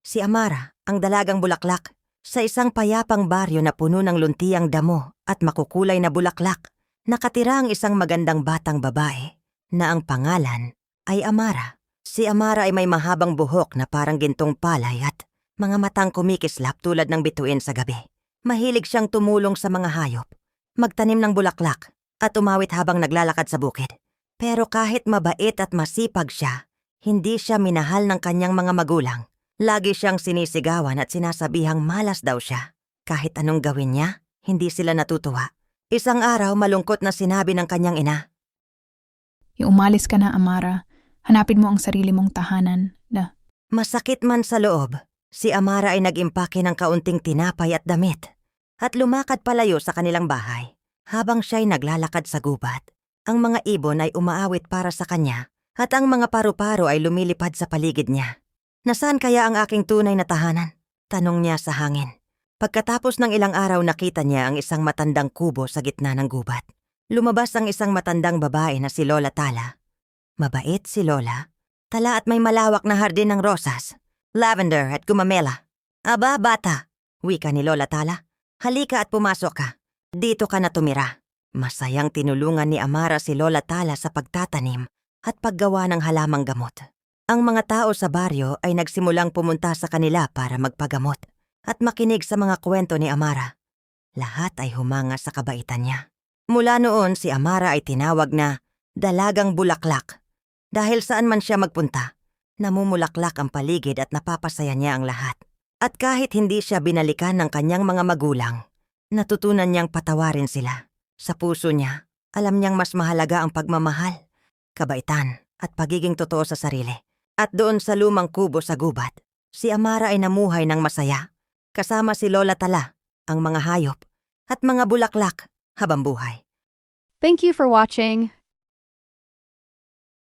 Si Amara, ang dalagang bulaklak, sa isang payapang baryo na puno ng luntiang damo at makukulay na bulaklak, nakatira ang isang magandang batang babae na ang pangalan ay Amara. Si Amara ay may mahabang buhok na parang gintong palay at mga matang kumikislap tulad ng bituin sa gabi. Mahilig siyang tumulong sa mga hayop, magtanim ng bulaklak at umawit habang naglalakad sa bukid. Pero kahit mabait at masipag siya, hindi siya minahal ng kanyang mga magulang. Lagi siyang sinisigawan at sinasabihang malas daw siya. Kahit anong gawin niya, hindi sila natutuwa. Isang araw malungkot na sinabi ng kanyang ina, Umalis ka na, Amara. Hanapin mo ang sarili mong tahanan na masakit man sa loob, si Amara ay nag-impake ng kaunting tinapay at damit at lumakad palayo sa kanilang bahay. Habang siya'y naglalakad sa gubat, ang mga ibon ay umaawit para sa kanya at ang mga paru-paro ay lumilipad sa paligid niya. Nasaan kaya ang aking tunay na tahanan? Tanong niya sa hangin. Pagkatapos ng ilang araw nakita niya ang isang matandang kubo sa gitna ng gubat. Lumabas ang isang matandang babae na si Lola Tala. Mabait si Lola. Tala at may malawak na hardin ng rosas, lavender at gumamela. Aba, bata, wika ni Lola Tala. Halika at pumasok ka. Dito ka na tumira. Masayang tinulungan ni Amara si Lola Tala sa pagtatanim at paggawa ng halamang gamot. Ang mga tao sa baryo ay nagsimulang pumunta sa kanila para magpagamot at makinig sa mga kwento ni Amara. Lahat ay humanga sa kabaitan niya. Mula noon si Amara ay tinawag na dalagang bulaklak. Dahil saan man siya magpunta, namumulaklak ang paligid at napapasaya niya ang lahat. At kahit hindi siya binalikan ng kanyang mga magulang, natutunan niyang patawarin sila. Sa puso niya, alam niyang mas mahalaga ang pagmamahal, kabaitan at pagiging totoo sa sarili. At doon sa lumang kubo sa gubat, si Amara ay namuhay ng masaya, kasama si Lola Tala, ang mga hayop, at mga bulaklak habang buhay. Thank you for watching.